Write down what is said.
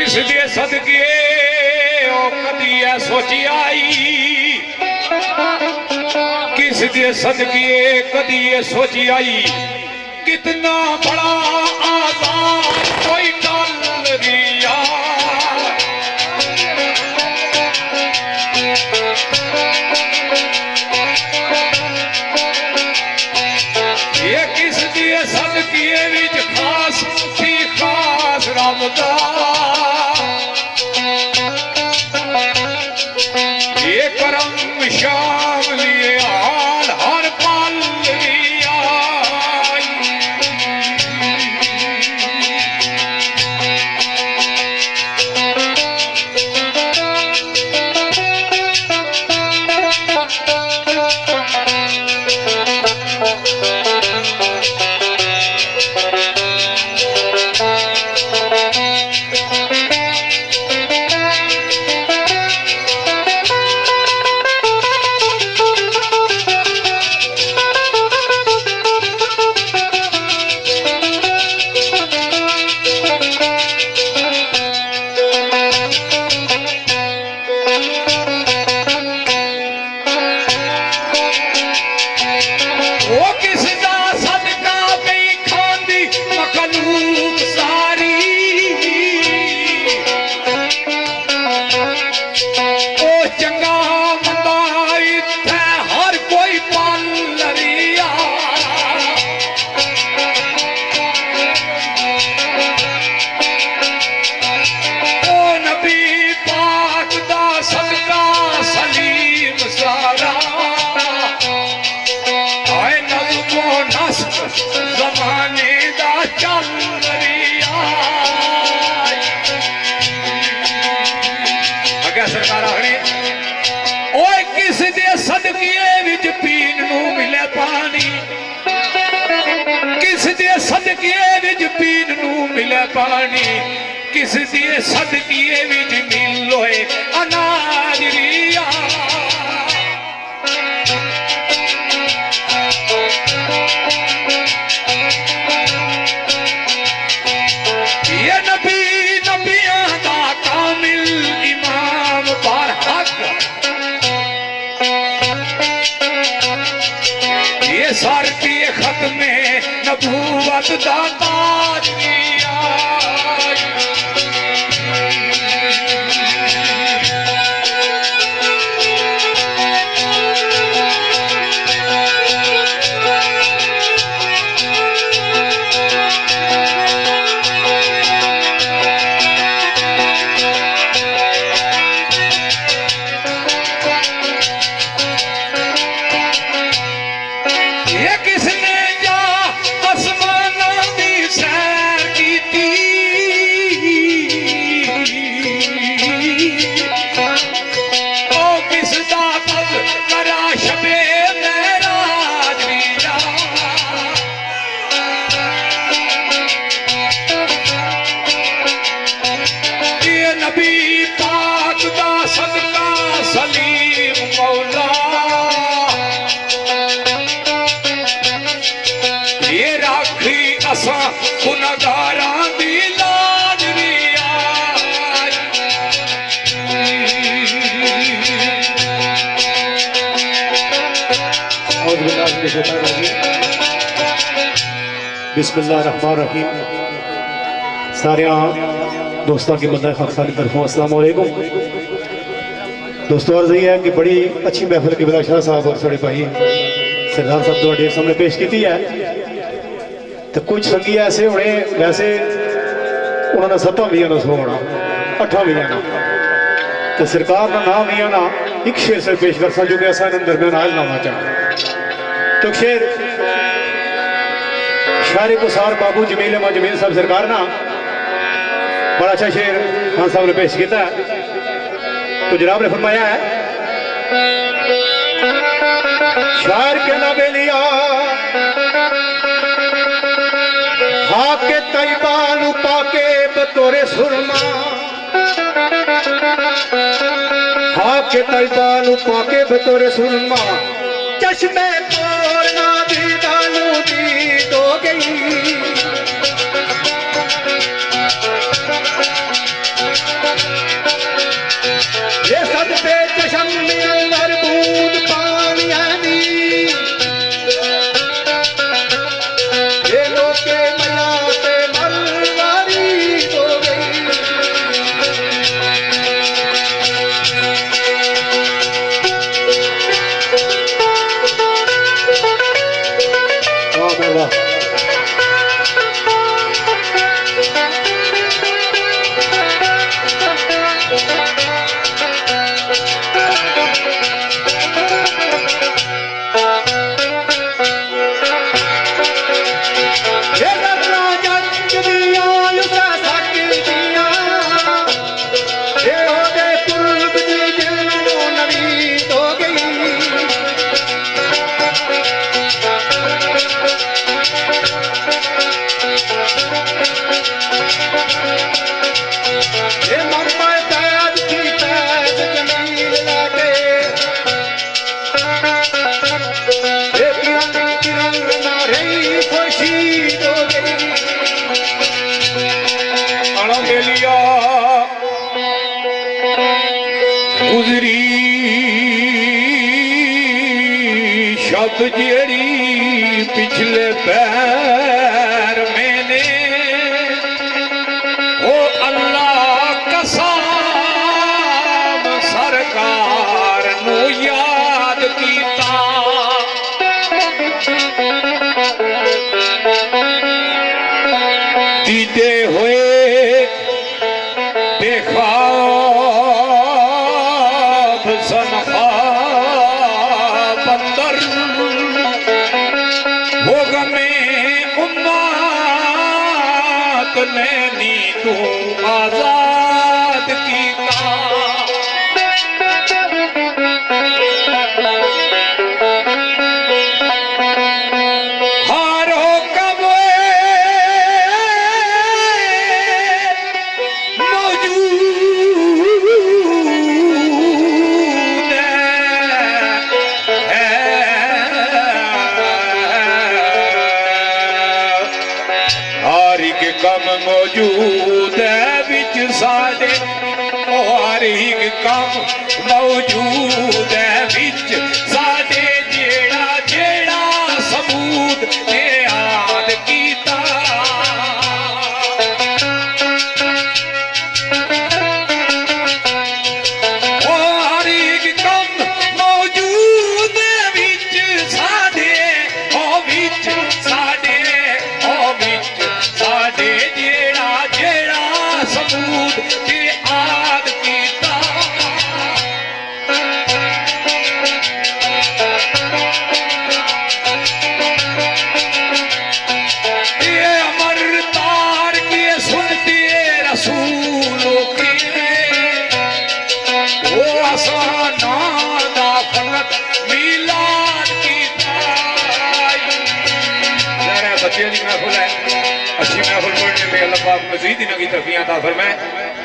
दे सदके ओ कदी ऐ सोची आई, किस दे सदके कदी ऐ सोची आई, कितना बड़ा आजाद कोई डाल रिया। ये किस दे सदके विच खास थी खास रमदा, ये करम शाम लिए हाल हर पल लिया। जमाने दा चल रिया अगे सरकार आखनी, ओए किस दे सदके विच पीन नू मिले पानी, किस दे सदके विच पीन नू मिले पानी, किस दे सदके विच मिलोए अनाज रिया। ये नबी नबियां दा कामिल इमाम पर हक, ये सर की खत्मे नबूवत दा ताज दिया। बिस्मिल्लाहिर्रहमानिर्रहीम। सारे दोस्तों की मदद हक सारी तरफों अस्सलाम वालेकुम। दोस्तों अर्ज ये है कि बड़ी अच्छी महफिल की बदा शाह साहब और साढ़े भाई सरदार साहब तो सामने पेश की है, तो कुछ संगी ऐसे होने वैसे उन्होंने 7 भी ना सोना 8 भी ना, तो सरकार का नाम ही ना एक शेर से पेश कर सकते कि ऐसा दरम्यान आज लाना चाहते। तो शेर शायरी को सार बाबू जमील जमील साहब सरकार ना बड़ा अच्छा शेर खान साहब ने पेश किया है। तो जनाब ने फरमाया है, शायर के ना बेलिया हाके तैबानु पाके बतौरे सुरमा, हाके तैबानु पाके बतौरे सुरमा, चश्मे तोड़ना दी दानू दी दो गई, ये मम्मा ताज की ताज जमीन लागे ये तिरंग नारे खुशी हो गई अणमेलिया गुजरी शब जेड़ी पिछले पैर मैंने ओ अल्लाह कसम सरकार नू याद कीता दीदे होए बेख्वाब सनख्वाब अंदर हो गमे उम्मत नैनी तू आजाद कीता हारो कब मौजूद है हारी के कम मौजूद है विच साडे हारी के कम मौजूद है विच साडे जेड़ा जेड़ा सबूत ते याद कीता हारी के कम मौजूद है विच साडे ओ विच साडे ओ विच साडे जेड़ा जेड़ा सबूत ते याद कीता ये अमर तार के सुनते रसूलों के वो आसाना दा फकत मिलाद कीता जरा बच्चे दी महफिल है अच्छी महफिल पढ़ने में अल्लाह पाक मजीद इन्हां की तरफियां अता फरमाए